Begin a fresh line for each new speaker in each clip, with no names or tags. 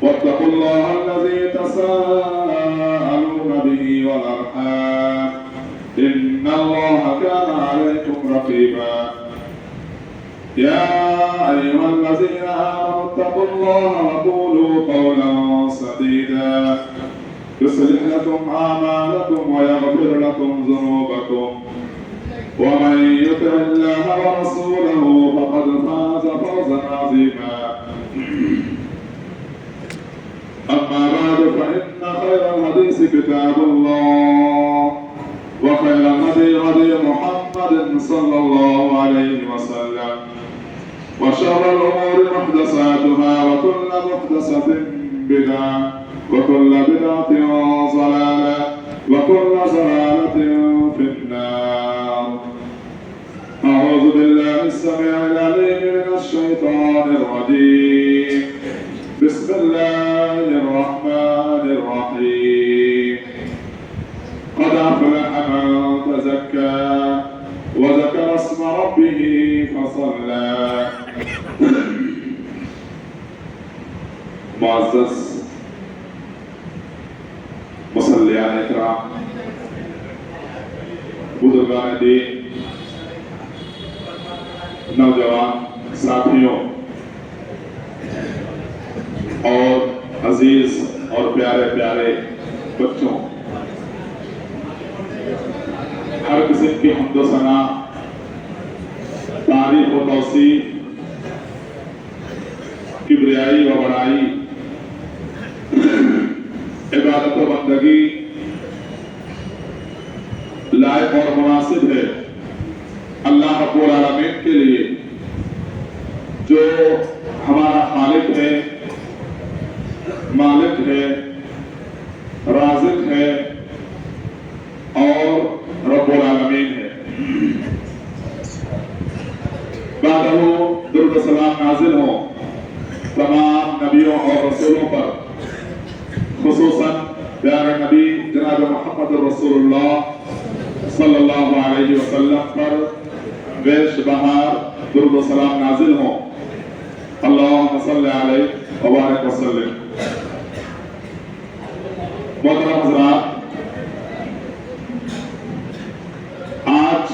واتقوا الله الذي تساءلون به والأرحام إن الله كان عليكم رقيبا يا أيها الذين آمنوا اتقوا الله وقولوا قولا سديدا يصلح لكم أعمالكم ويغفر لكم ذنوبكم ومن يطع الله ورسوله فقد فاز فوزا عظيما أما بعد فإن خير الحديث كتاب الله وخير الهدي هدي محمد صلى الله عليه وسلم وشر الأمور محدثاتها وكل محدثة بدعة وكل بدعة ضلالة وكل ضلالة في النار. أعوذ بالله السميع العليم من الشيطان الرجيم. بسم الله الرحمن الرحيم. قد أفلح من تزكى وذكر اسم ربه فصلى. معزز مصلیان اکرام، بزرگان دین، نوجوان ساتھیوں اور عزیز اور پیارے پیارے بچوں، ہر قسم کی حمد و ثنا، تعریف و توصیف، کبریائی و بڑائی، عبادت و بندگی لائق اور مناسب ہے اللہ رب العالمین کے لیے، جو ہمارا خالق ہے، مالک ہے، رازق ہے اور رب العالمین ہے۔ بعدہ درود و سلام نازل ہوں تمام نبیوں اور رسولوں پر، خصوصاً پیارے نبی جناب محمد رسول اللہ صلی اللہ علیہ وسلم پر بیش بہار درود و سلام نازل ہوں۔ اللہم صلی علیہ وبارک وسلم۔ محترم حضرات، آج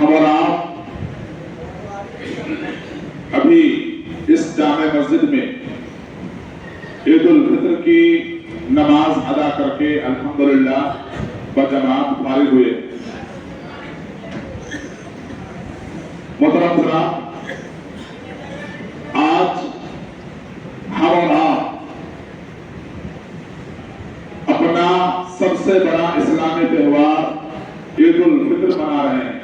ہم اور آپ ابھی اس جامع مسجد میں عید الفطر کی نماز ادا کر کے الحمدللہ بجماعت فارغ ہوئے۔ محترم حضرات، آج ہم اور آپ اپنا سب سے بڑا اسلامی تہوار عید الفطر منا رہے ہیں،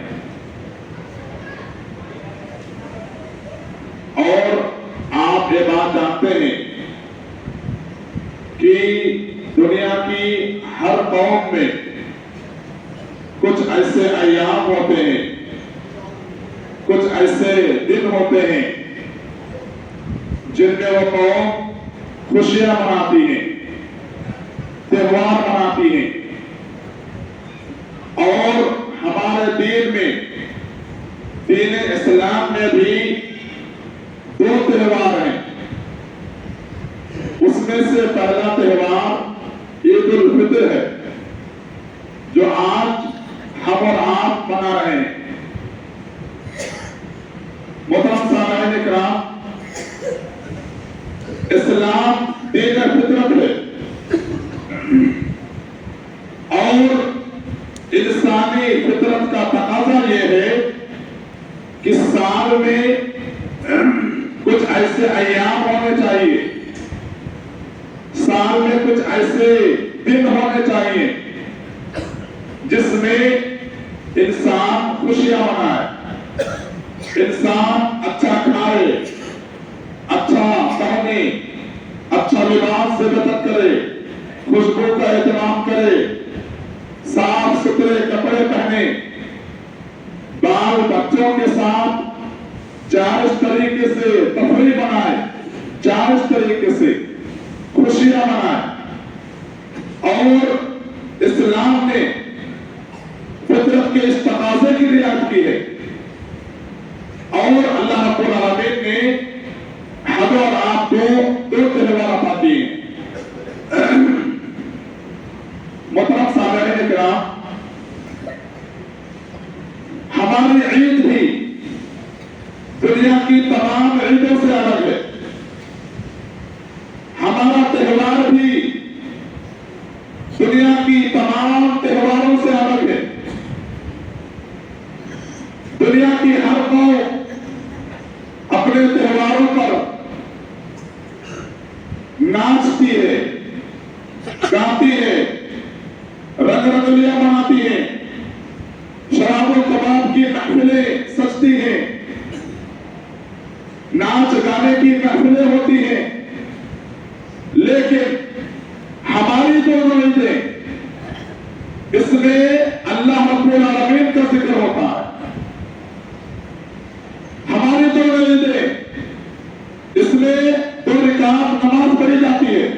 اور آپ یہ بات جانتے ہیں کہ دنیا کی ہر قوم میں کچھ ایسے ایام ہوتے ہیں، کچھ ایسے دن ہوتے ہیں جن میں وہ قوم خوشیاں مناتی ہیں، تہوار مناتی ہیں، اور ہمارے دین میں، دین اسلام میں بھی دو تہوار ہیں۔ اس میں سے پہلا تہوار عید الفطر ہے، جو آج ہم اور آپ منا رہے ہیں۔ محترم سامعین اکرام، اسلام دین فطرت ہے، اور انسانی فطرت کا تقاضا یہ ہے کہ سال میں کچھ ایسے ایام ہونے چاہیے، سال میں کچھ ایسے دن ہونے چاہیے جس میں انسان خوشیاں منائے، انسان اچھا کھائے، اچھا پہنے، اچھا لباس سے عبادت کرے، خوشبو کا اہتمام کرے، صاف ستھرے کپڑے پہنے، بال بچوں کے ساتھ جائز طریقے سے تفریح منائے، جائز طریقے سے خوشیاں منائے۔ اور اسلام نے فطرت کے اس تقاضے کی رعایت کی ہے، اور اللہ رب العالمین نے دو تہوار آتی ہیں۔ محترم سامعین کرام، ہماری عید بھی دنیا کی تمام عیدوں سے الگ ہے، ہمارا تہوار بھی دنیا کی تمام تہواروں سے الگ ہے۔ دنیا کی ہر قوم اپنے تہواروں پر ناچتی ہے، گاتی ہے، رنگ رنگلیاں مناتی ہیں، شراب و کباب کی محفلیں سجتی ہیں، ناچ گانے کی محفلیں ہوتی ہیں، لیکن ہماری دونوں عیدیں اس میں اللہ رب العالمین کا ذکر ہوتا ہے۔ ہماری دونوں عیدیں اس میں 2 رکعت نماز پڑھی جاتی ہے،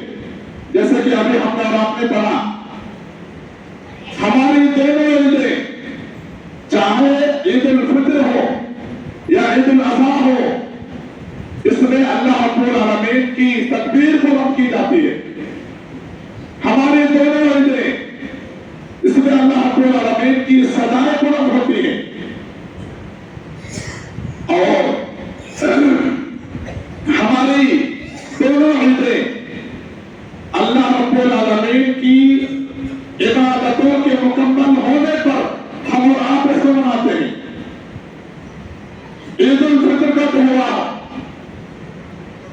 جیسے کہ ابھی ہم نے اور آپ نے پڑھا۔ ہماری دونوں عیدیں چاہے عید الفطر ہو یا عید الاضحیٰ ہو، اس میں اللہ رب العالمین کی تکبیر بلند کی جاتی ہے۔ ہماری دونوں عیدیں اس میں اللہ رب العالمین کی سزائیں بلند ہوتی ہیں، اور ہماری دونوں عیدیں اللہ رب العالمین کی عبادتوں کے مکمل ہونے پر ہم اور آپ اس کو مناتے ہیں۔ عید الفطر کا تہوار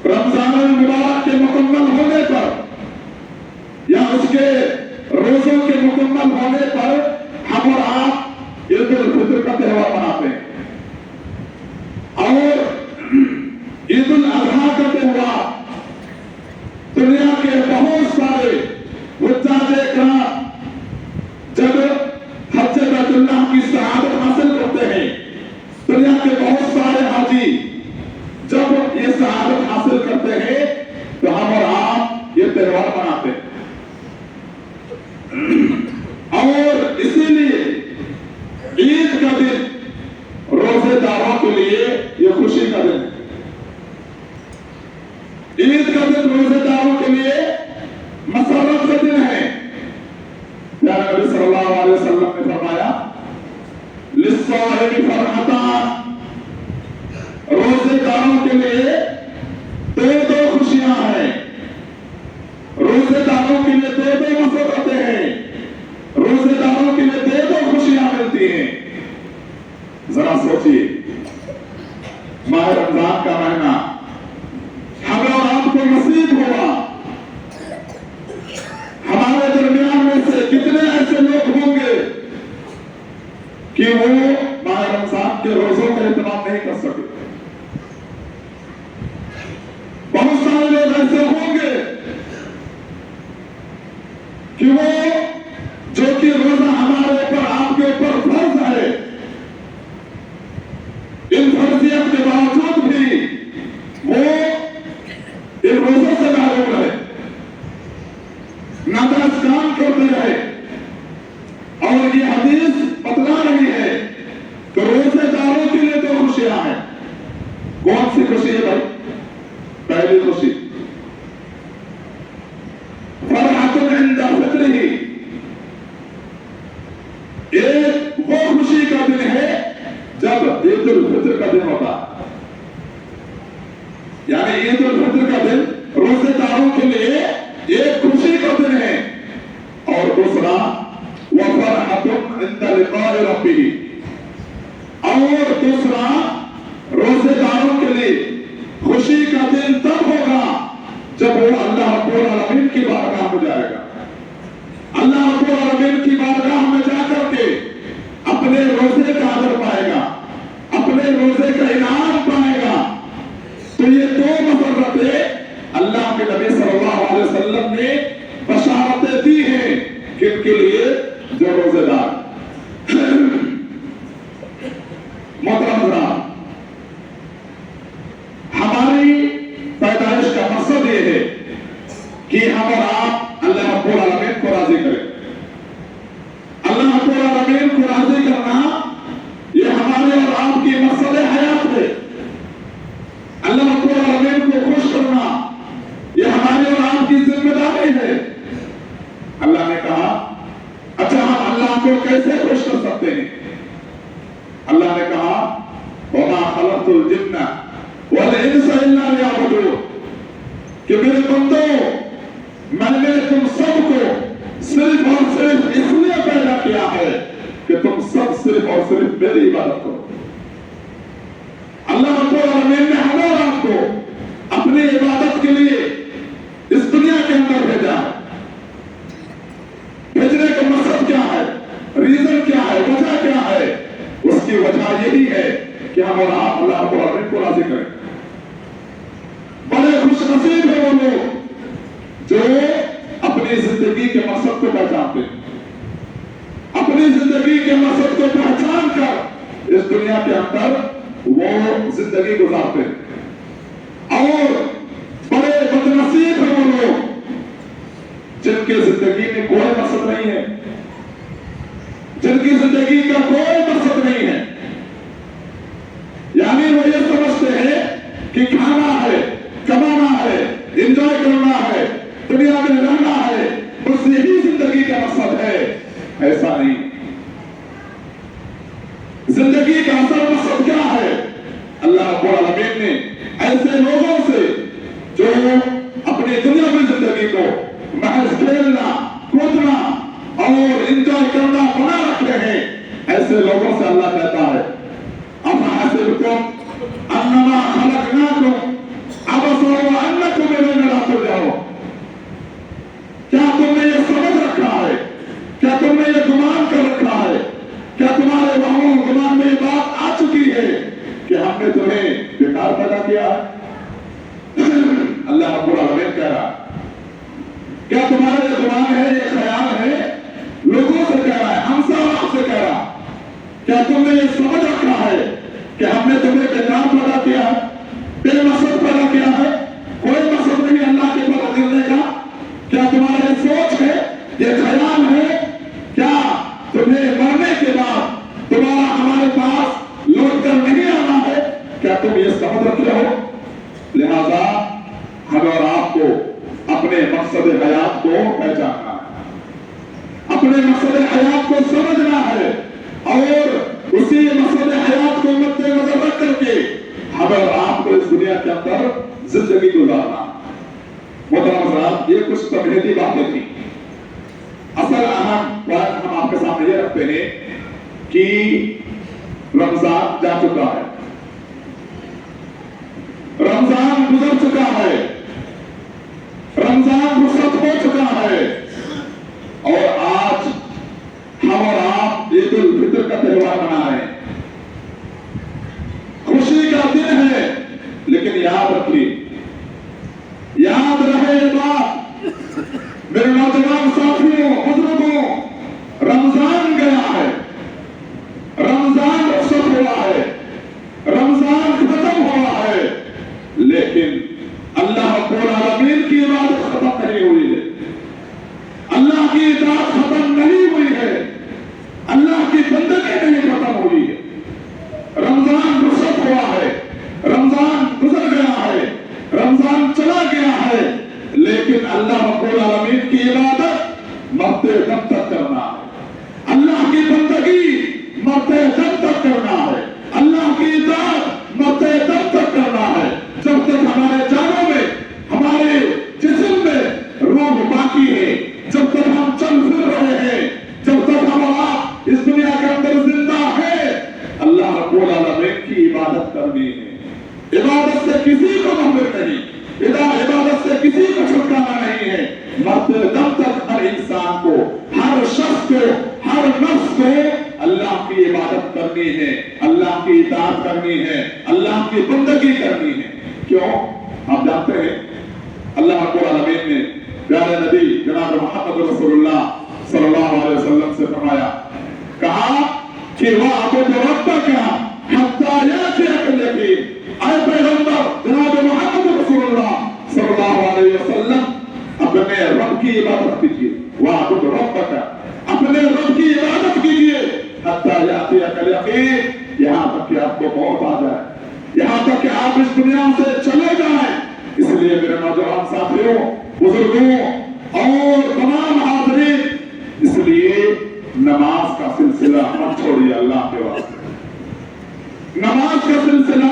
رمضان المبارک کے مکمل ہونے پر یا اس کے روزوں کے مکمل ہونے پر ہم اور آپ عید الفطر کا تہوار مناتے ہیں، اور عید الاضحیٰ کا تہوار دنیا کے بہت سارے حجاج کرام جب حج بیت اللہ کی سعادت حاصل کرتے ہیں، دنیا کے بہت سارے حاجی جب یہ سعادت حاصل کرتے ہیں تو ہم اور آپ یہ تہوار مناتے ہیں، اور اسی لیے عید کا دن روزے داروں کے لیے یہ خوشی کا دن ہے۔ عید کا دن روزے داروں کے لیے مسرت کا دن ہے۔ پیارے نبی صلی اللہ علیہ وسلم نے فرمایا للصائم فرحتان، روزے داروں کے لیے دو خوشیاں ہیں، روزے داروں کے لیے دو مسرتیں ہیں، روزے داروں کے لیے دو خوشیاں ملتی ہیں۔ ذرا سوچیے، ماہ رمضان کا مہینہ ہمیں اور آپ کو نصیب ہوا، ہمارے درمیان میں سے کتنے ایسے لوگ ہوں گے کہ وہ ماہ رمضان کے روزوں کا اہتمام نہیں کر سکے؟ بہت سارے لوگ ایسے ہوں گے کہ وہ جو کہ روزہ ہمارے اوپر آپ کے اوپر فرض ہے، ان فرضیت کے باوجود بھی وہ ان روزوں سے محروم رہے، ناجائز کام کرتے رہے، اور یہ حدیث بتلا رہی ہے کہ روزے داروں کے لیے دو خوشیاں ہیں۔ کون سی خوشی ہے بھائی؟ پہلی خوشی فرحۃ عند فطرہ، ایک وہ خوشی کا دن ہے جب عید الفطر کا دن ہوتا ہے، یعنی عید الفطر کا دن روزے داروں کے لیے ایک خوشی کا دن ہے، اور دوسرا وفرحۃ عند لقاء ربہ، اور دوسرا روزے داروں کے لیے خوشی کا دن تب ہوگا جب وہ اللہ رب العالمین کی بارگاہ میں جائے گا، اللہ رب العالمین کی بارگاہ میں جا کر کے اپنے روزے کا اجر پائے گا، اپنے روزے کا انعام پائے گا۔ تو یہ دو مسرتیں اللہ کے نبی صلی اللہ علیہ وسلم نے بشارتیں دی ہیں کن کے لیے؟ جو روزے دار۔ محترم حضرات، ہماری پیدائش کا مقصد یہ ہے کہ ہم اور آپ اللہ رب العالمین کو راضی کریں۔ اللہ رب العالمین کو راضی کرنا یہ ہمارے اور آپ کی مقصد حیات ہے۔ اللہ رب العالمین کو خوش کرنا خلقت الجن والانس الا لیعبدون، کہ میرے بندو میں نے تم سب کو صرف اور صرف اس لیے پیدا کیا ہے کہ تم سب صرف اور صرف میری عبادت کرو۔ اللہ رب العالمین نے ہمیں اور آپ کو اپنی عبادت کے لیے اس دنیا کے اندر بھیجا ہے۔ بھیجنے کا مقصد کیا ہے، ریزن کیا ہے، وجہ کیا ہے؟ اس کی وجہ یہی ہے کہ ہم اور آپ اللہ رب العالمین کو راضی کریں۔ بڑے خوش نصیب ہیں وہ لوگ جو اپنی زندگی کے مقصد کو پہچانتے ہیں، اپنی زندگی کے مقصد کو پہچان کر اس دنیا کے اندر وہ زندگی گزارتے ہیں۔ اور بڑے بدنصیب ہیں وہ لوگ جن کی زندگی میں کوئی مقصد نہیں ہے، جن کی زندگی کا کوئی مقصد نہیں ہے، یعنی وہ یہ سمجھتے ہیں کہ کھانا ہے، کمانا ہے، انجوائے کرنا ہے، دنیا میں رہنا ہے، بس یہی زندگی کا مقصد ہے۔ ایسا نہیں، زندگی کا اصل مقصد کیا ہے؟ اللہ رب العالمین نے ایسے لوگوں سے جو اپنی دنیاوی زندگی کو محض کھیلنا، کودنا اور انجوائے کرنا بنا رکھے ہیں، ایسے لوگوں سے اللہ کہتا ہے افحسبتم انما خلقناکم عبثا وانکم الینا لا ترجعون، کیا تم نے یہ سمجھ رکھا ہے، کیا تم نے یہ گمان کر رکھا ہے، کیا تمہارے وہم گمان میں یہ بات آ چکی ہے کہ ہم نے تمہیں بیکار پیدا کیا ہے؟ اللہ رب العالمین کہہ رہا ہے، کیا تمہارا یہ گمان ہے، یہ خیال ہے؟ لوگوں سے کہہ رہا ہے، ہم سے اور آپ سے کہہ رہا ہے، کیا تم نے یہ سمجھ رکھا ہے کہ ہم نے تمہیں بیکار پیدا کیا ہے، بے مقصد پیدا کیا ہے؟ کوئی مقصد نہیں اللہ کے پر گرنے کا۔ کیا تمہارا یہ سوچ ہے، یہ خیال ہے، کیا تمہیں مرنے کے بعد تمہارا ہمارے پاس لوٹ کر نہیں آنا ہے؟ کیا تم یہ سمجھ رکھتے ہو؟ لہذا ہمیں اور آپ کو اپنے مقصد حیات کو پہچاننا ہے، اپنے مقصد حیات کو سمجھنا ہے، اور اسی مقصد حیات کو مد نظر رکھ کر کے ہمیں اور آپ کو اس دنیا کے اندر زندگی گزارنا۔ محترم حضرات، یہ کچھ تمہیدی باتیں تھیں۔ اصل اہم بات ہم آپ کے سامنے یہ رکھتے ہیں کہ رمضان جا چکا ہے، رمضان گزر چکا ہے، رمضان رخصت ہو چکا ہے، اور آج ہم اور آپ عید الفطر کا تہوار منا رہے ہیں۔ خوشی کا دن ہے، لیکن یاد رکھیے، یاد رہے یہ بات میرے نوجوان ساتھیوں، بزرگوں، رمضان گیا ہے، رمضان رخصت ہوا ہے، رمضان ختم ہوا ہے، لیکن اللہ رب العالمین کی عبادت ختم نہیں ہوئی ہے، اللہ کی اطاعت ختم نہیں ہوئی ہے، اللہ کی بندگی نہیں ختم ہوئی ہے۔ رمضان رخصت ہوا ہے، رمضان گزر گیا ہے، رمضان چلا گیا ہے، لیکن اللہ رب العالمین کی عبادت مرتے دم تک کرنا ہے، اللہ کی بندگی مرتے دم تک کرنا ہے، اللہ کی اطاعت مرتے دم تک کرنا ہے۔ جب تک ہمارے جانوں میں، ہمارے جسم میں روح باقی ہے، جب تک ہم چل پھر رہے ہیں، جب تک ہمارا اس دنیا کے اندر زندہ ہے، اللہ رب العالمین کی عبادت کرنی ہے۔ عبادت سے کسی کو محروم نہیں، عبادت سے کسی کو چھٹکارا نہیں ہے۔ مرتے دم تک ہر انسان کو، ہر شخص کو، ہر نفس کو اللہ کی عبادت کرنی ہے، اللہ کی اطاعت کرنی ہے، اللہ کی بندگی کرنی ہے۔ کیوں؟ آپ جانتے ہیں اللہ رب العالمین نے پیارے نبی جناب محمد رسول اللہ صلی اللہ علیہ وسلم سے فرمایا، کہا کہ وَاعْبُدْ رَبَّكَ حَتَّى يَأْتِيَكَ الْيَقِينُ۔ اے پیغمبر جناب محمد رسول اللہ صلی اللہ علیہ وسلم، اپنے رب کی عبادت کیجیے، وَاعْبُدْ رَبَّكَ، اپنے رب کی عبادت کیجیے، حَتَّى يَأْتِيَكَ الْيَقِينُ، یہاں تک کہ آپ کو موت آ جائے، یہاں تک کہ آپ اس دنیا سے چلے جائیں۔ اس لیے میرے نوجوان ساتھیوں، بزرگوں اور تمام حاضرین، اس لیے نماز کا سلسلہ مت چھوڑیے، اللہ کے واسطے نماز کا سلسلہ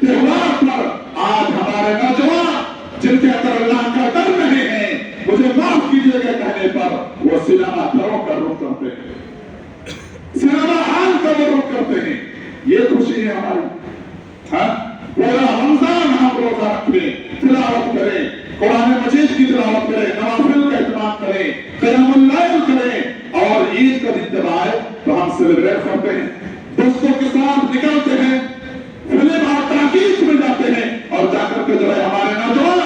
تہوار پر آج ہمارے نوجوان جن کے اندر اللہ کا ڈر نہیں ہے، مجھے معاف کیجیے گا کہنے پر وہ سینما گھروں کا رخ کرتے ہیں، سینما ہال کا رخ کرتے ہیں۔ یہ خوشی ہے ہماری۔ پورا رمضان ہم روزہ رکھیں، تلاوت کریں، قرآن مجید کی تلاوت کریں، نوافل کا اہتمام کریں، قیام اللیل کریں، اور عید کا دن جب آئے تو ہم سیلیبریٹ کرتے ہیں، دوستوں کے ساتھ نکلتے ہیں، فلم اور تاکید میں جاتے ہیں، اور جا کر کے جو ہے ہمارے نوجوان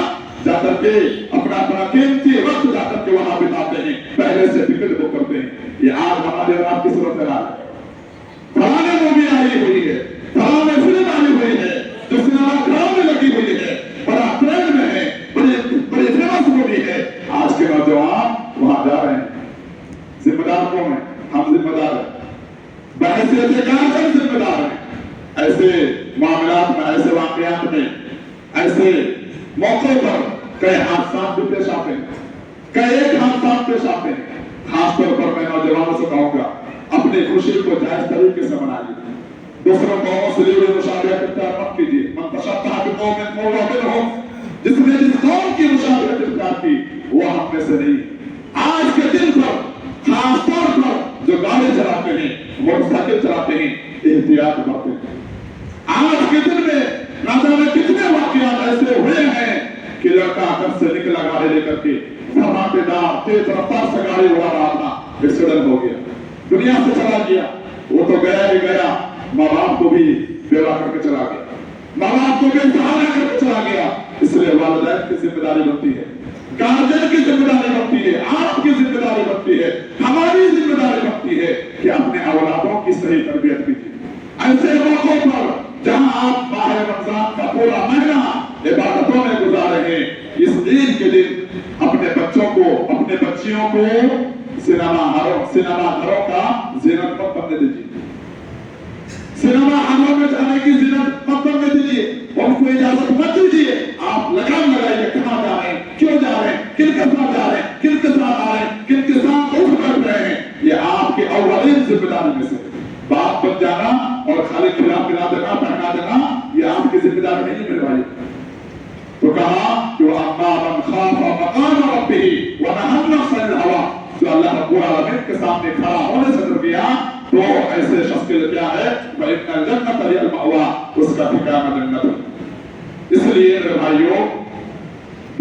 جا کر کے اپنا قیمتی وقت جا کر کے وہاں بتاتے ہیں، پہلے سے ٹکٹ بک کرتے ہیں۔ یہ آج ہمارے اور آپ کی صورت حال ہے۔ فلانے مووی آئی ہوئی ہے، فلانے فلم آئی ہوئی ہے جو سینما گھروں میں لگی ہوئی ہے، بڑا ٹرینڈ میں ہے، بڑی فیمس مووی ہے۔ آج کے نوجوان وہاں جا رہے ہیں۔ ذمہ دار کون ہے؟ ہم ذمہ دار ہیں، بحیثیت گارجین ذمہ دار ہیں۔ ایسے معاملات میں، ایسے واقعات میں، ایسے موقع پر کئی حادثات بھی پیش آتے ہیں، کئی ایک حادثات پیش آتے ہیں۔ خاص طور پر میں نوجوانوں سے کہوں گا، اپنی خوشی کو جائز طریقے سے منائیے، دوسروں قوموں سے لی ہوئی مشابہت اختیار مت کیجیے۔ من تشبہ بقوم فہو منہم، جس نے جس قوم کی مشابہت اختیار کی وہ ہم میں سے نہیں۔ آج کے دن پر خاص طور پر جو گاڑی چلاتے ہیں، موٹر سائیکل چلاتے ہیں، احتیاط برتیں۔ آج کے دن میں نہ جانے کتنے واقعات ایسے ہوئے ہیں کہ لڑکا گھر سے نکلا گاڑی لے کر کے دھماکے دار تیز رفتار سے گاڑی اڑا رہا تھا، ایکسیڈنٹ ہو گیا، دنیا سے چلا گیا۔ وہ تو گیا ہی گیا، ماں باپ کو بھی بیوہ کر کے چلا گیا، ماں باپ کو بھی سہارا کر کے چلا گیا۔ اس لیے والدین کی ذمہ داری بنتی ہے، گارجین کی ذمہ داری بنتی ہے، آپ کی ذمہ داری بنتی ہے، ہماری ذمہ داری بنتی ہے کہ اپنے اولادوں کی صحیح تربیت کیجیے۔ ایسے موقعوں پر جہاں آپ ماہ رمضان کا پورا مہینہ عبادتوں میں گزارے ہیں، اس عید کے دن اپنے بچوں کو، اپنے بچیوں کو سینما گھروں کا زینت مت بننے دیجیے، سینما ہالوں میں جانے کی زینت مت بننے دیجیے، ان کو اجازت مت دیجیے۔ آپ لگام لگائیے، کہاں جا رہے ہیں، کیوں جا رہے ہیں، کن کے ساتھ جا رہے ہیں، کن کے ساتھ آ رہے ہیں، کن کے ساتھ اٹھ کر رہے ہیں۔ یہ آپ کے اولین ذمہ داری میں سے باپ بن جانا اور خالی کھلا پلا دینا، پہنا دینا، یہ آپ کی ذمہ داری نہیں میرے بھائی۔ تو کہا کہ وَأَمَّا مَنْ خَافَ مَقَامَ رَبِّهِ وَنَهَى النَّفْسَ عَنِ الْهَوَىٰ، جو اللہ رب العالمین کے سامنے کھڑا ہونے سے ڈر گیا تو ایسے شخص کے لیے کیا ہے؟ فَإِنَّ الْجَنَّةَ هِيَ الْمَأْوَىٰ، اس کا ٹھکانہ جنت ہے۔ اس لیے میرے بھائیوں،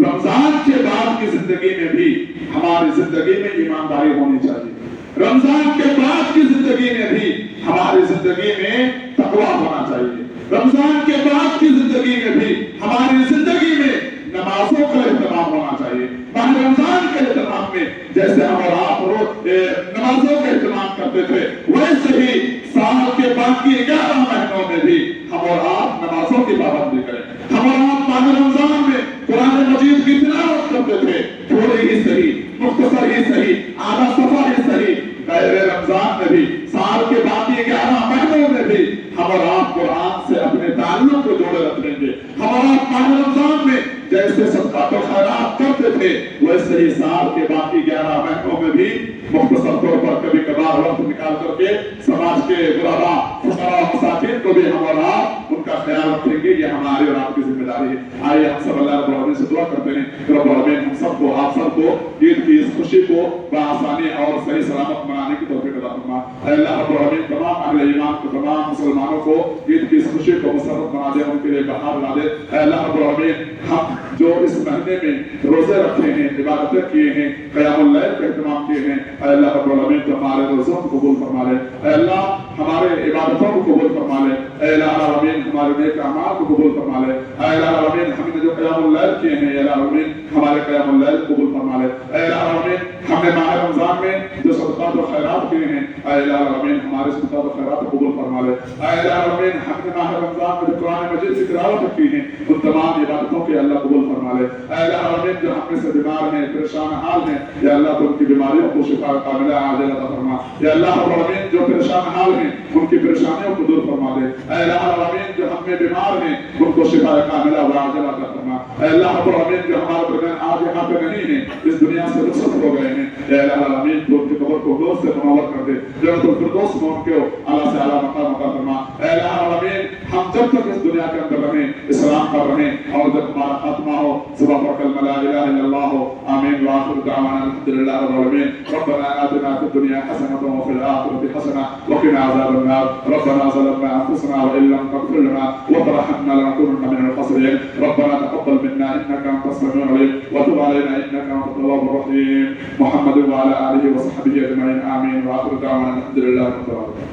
رمضان کے بعد کی زندگی میں بھی ہماری زندگی میں ایمانداری ہونی چاہیے، رمضان کے بعد کی زندگی میں بھی ہماری زندگی میں تقویٰ ہونا چاہیے، رمضان کے بعد کی زندگی میں بھی ہماری زندگی میں نمازوں کا اہتمام ہونا چاہیے۔ ماہ رمضان کے اہتمام میں جیسے ہم اور آپ نمازوں کا اہتمام کرتے تھے، ویسے ہی سال کے باقی 11 مہینوں میں بھی ہم اور آپ نمازوں کی پابندی کریں۔ ہم اور آپ ماہ رمضان میں قرآن مجید کی تلاوت کرتے تھے، تھوڑی ہی صحیح، مختصر ہی صحیح، آدھا صفحہ ہی صحیح۔ غیر رمضان میں بھی، سال کے باقی 11 مہینوں میں بھی ہم اور آپ قرآن سے اپنے تعلق کو جوڑے رکھیں گے۔ ہم اور آپ ماہ رمضان میں جیسے صدقات و خیرات کرتے تھے، ویسے ہی سال کے باقی 11 مہینوں میں بھی مختصر طور پر کبھی کبھار وقت نکال کر کے سماج کے غربا، فقراء، مساکین کو بھی ہم اور آپ ان کا خیال رکھیں گے۔ یہ ہماری اور آپ کی ذمہ داری ہے۔ آئیے ہم سب اللہ رب العالمین سے دعا کرتے ہیں کہ رب العالمین ہم سب کو، آپ سب کو عید کی اس خوشی کو بآسانی اور صحیح سلامت منانے کی توفیق عطا فرما۔ اے اللہ رب العالمین تمام اہل ایمان کو، تمام مسلمانوں کو عید کی اس خوشی کو مسرت بنا دے، ان کے لیے بہار لا دے۔ اے اللہ رب العالمین ہم جو اس مہینے میں روزے رکھے ہیں، عبادتیں کیے ہیں، قیام اللیل کا اہتمام کیے ہیں، اے اللہ رب العالمین ہمارے روزوں کو قبول فرما لے۔ اے اللہ ہمارے عبادتوں کو قبول فرما لے۔ اے اللہ العالمین ہمارے نیک اعمال کو قبول فرما لے۔ اے اللہ العالمین ہم نے جو قیام اللیل کیے ہیں، اے اللہ العالمین ہمارے قیام اللیل قبول فرما لے۔ اے اللہ العالمین ہم نے ماہ رمضان میں جو صدقات و خیرات کیے ہیں، اے اللہ العالمین ہمارے صدقات و خیرات کو قبول فرما لے۔ اے اللہ العالمین ہم نے ماہ رمضان میں جو قرآن مجید کی تلاوت کی ہے، ان تمام عبادتوں کے اللہ قبول فرما لے۔ اے اللہ العالمین جو ہم میں سے بیمار ہیں، پریشان حال ہیں، یا اللہ تو ان کی بیماریوں کو شفا کاملہ عاجلہ عطا فرما۔ یا اللہ العالمین جو پریشان حال ہیں، ان کی پریشانیوں کو دور فرما دے۔ اے اللہ العالمین جو ہم میں بیمار ہیں، ان کو شفا کاملہ و عاجلہ عطا فرما۔ اے اللہ رب العالمین جو ہمارے درمیان آج یہاں پہ نہیں ہیں اس دنیا سے رخصت ہو گئے ہیں اے اللہ العالمین تو ان کی قبر کو نور سے منور کر دے جنت الفردوس میں ان کو اعلیٰ سے اعلیٰ مقام عطا فرما اے اللہ العالمین ہم جب تک اس دنیا کے اندر رہیں اسلام پر رہیں اور جب ہمارا خاتمہ ہو صبح پر کلمہ لا الہ الا اللہ ہو آمین وآخر دعوانا الحمدللہ رب العالمین ربنا آتنا في الدنيا حسنة وفي الآخرة حسنة وقنا عذاب النار ربنا ظلمنا أنفسنا وإن لم تغفر لنا وترحمنا لنكونن من الخاسرين ربنا تقبل منا إنك أنت السميع العليم وتب علينا إنك أنت التواب الرحيم محمد وعلى آله وصحبه أجمعين آمين وآخر دعوانا الحمد لله رب العالمين